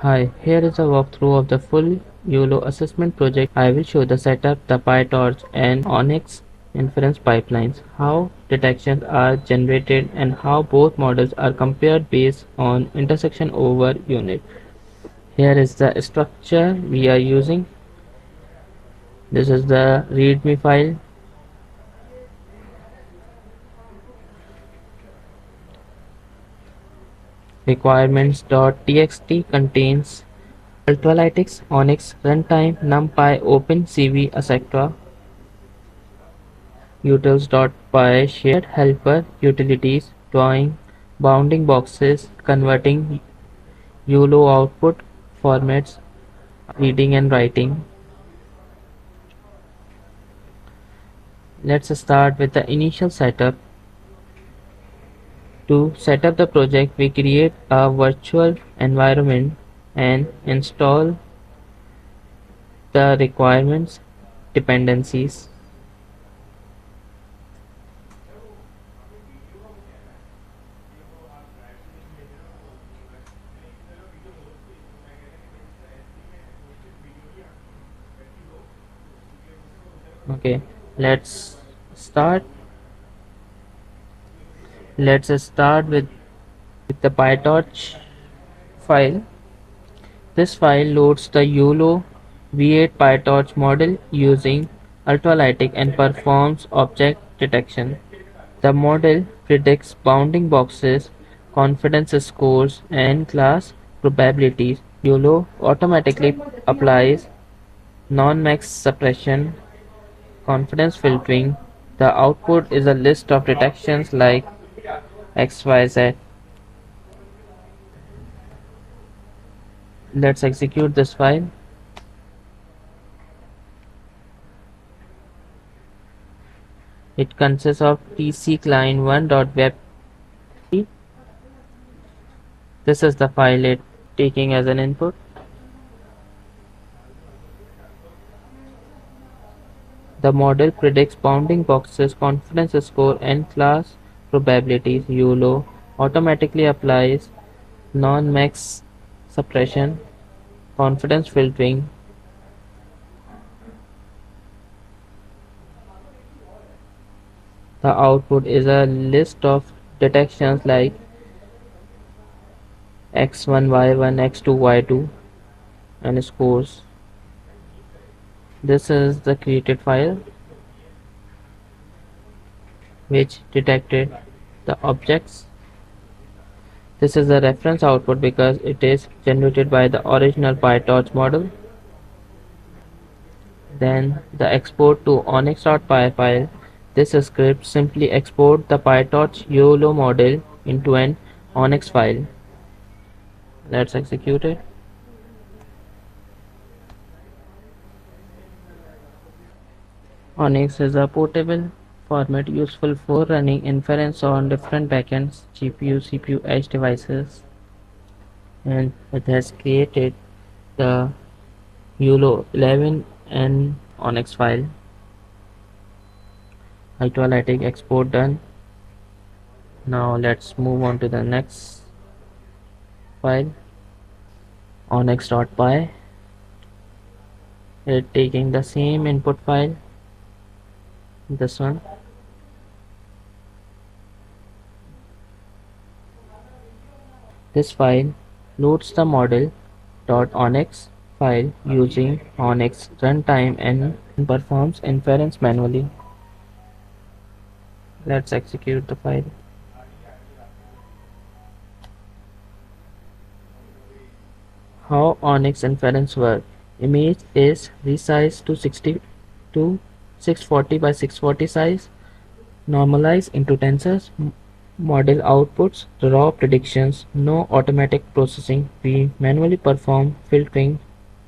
Hi, here is a walkthrough of the full YOLO assessment project. I will show the setup, the PyTorch and ONNX inference pipelines, how detections are generated and how both models are compared based on intersection over unit. Here is the structure we are using. This is the readme file. Requirements.txt contains Ultralytics, ONNX, Runtime, NumPy, OpenCV, etc. Utils.py shared helper utilities, drawing bounding boxes, converting YOLO output formats, reading and writing. Let's start with the initial setup. To set up the project, we create a virtual environment and install the requirements dependencies. Okay, let's start. Let's start with the PyTorch file. This file loads the YOLO V8 PyTorch model using ultralytic and performs object detection. The model predicts bounding boxes, confidence scores, and class probabilities. YOLO automatically applies non-max suppression, confidence filtering. The output is a list of detections like XYZ. Let's execute this file. It consists of tclient1.web. This is the file it taking as an input. The model predicts bounding boxes, confidence score, and class probabilities. YOLO automatically applies non-max suppression, confidence filtering. The output is a list of detections like x1, y1, x2, y2, and scores. This is the created file which detected the objects. This is the reference output because it is generated by the original PyTorch model. Then the export to ONNX.py file. This script simply exports the PyTorch YOLO model into an ONNX file. Let's execute it. ONNX is a portable format useful for running inference on different backends, GPU, CPU, edge devices, and it has created the YOLO 11 and ONNX file. Ultralytic export done. Now let's move on to the next file, ONNX.py. It taking the same input file, this one. This file loads the model.onnx file using ONNX runtime and performs inference manually. Let's execute the file. How ONNX inference works. Image is resized to 640 by 640 size, normalized into tensors. Model outputs raw predictions, no automatic processing. We manually perform filtering,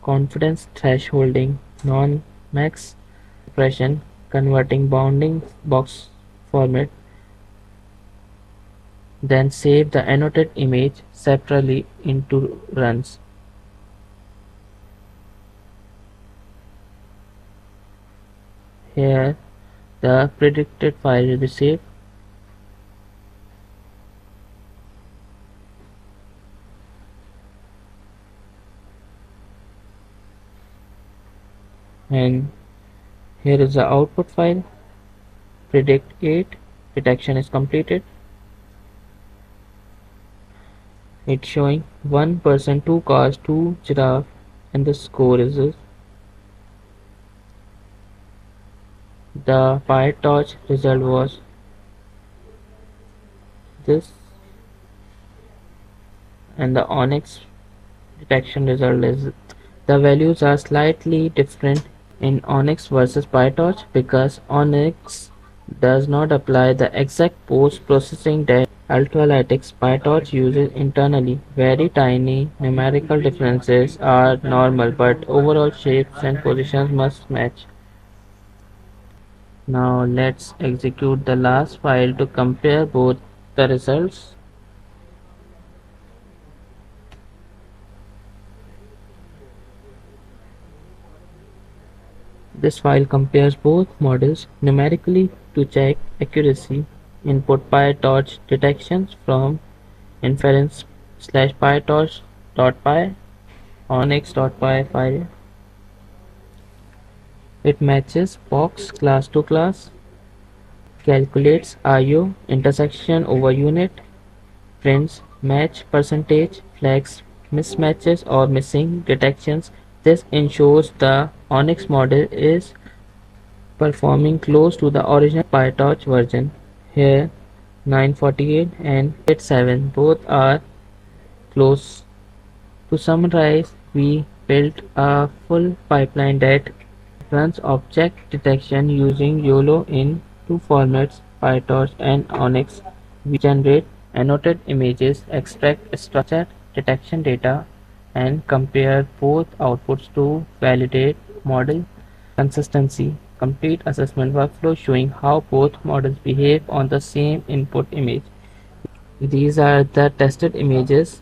confidence thresholding, non-max suppression, converting bounding box format, then save the annotated image separately into runs. Here the predicted file will be saved. And here is the output file. Predict 8. Detection is completed. It's showing 1 person, 2 cars, 2 giraffe, and the score is this. The PyTorch result was this, and the ONNX detection result is. The values are slightly different in ONNX versus PyTorch because ONNX does not apply the exact post-processing that Ultralytics PyTorch uses internally. Very tiny numerical differences are normal, but overall shapes and positions must match. Now let's execute the last file to compare both the results. This file compares both models numerically to check accuracy. Input PyTorch detections from inference slash pytorch.py onx.py file. It matches box class to class, calculates IO intersection over unit, prints match percentage, flags mismatches or missing detections. This ensures the ONNX model is performing close to the original PyTorch version. Here 948 and 87 both are close. To summarize, we built a full pipeline that runs object detection using YOLO in two formats, PyTorch and ONNX. We generate annotated images, extract structured detection data, and compare both outputs to validate model consistency. Complete assessment workflow showing how both models behave on the same input image. These are the tested images.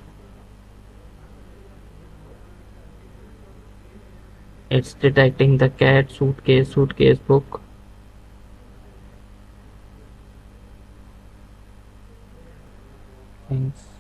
It's detecting the cat, suitcase, book. Thanks.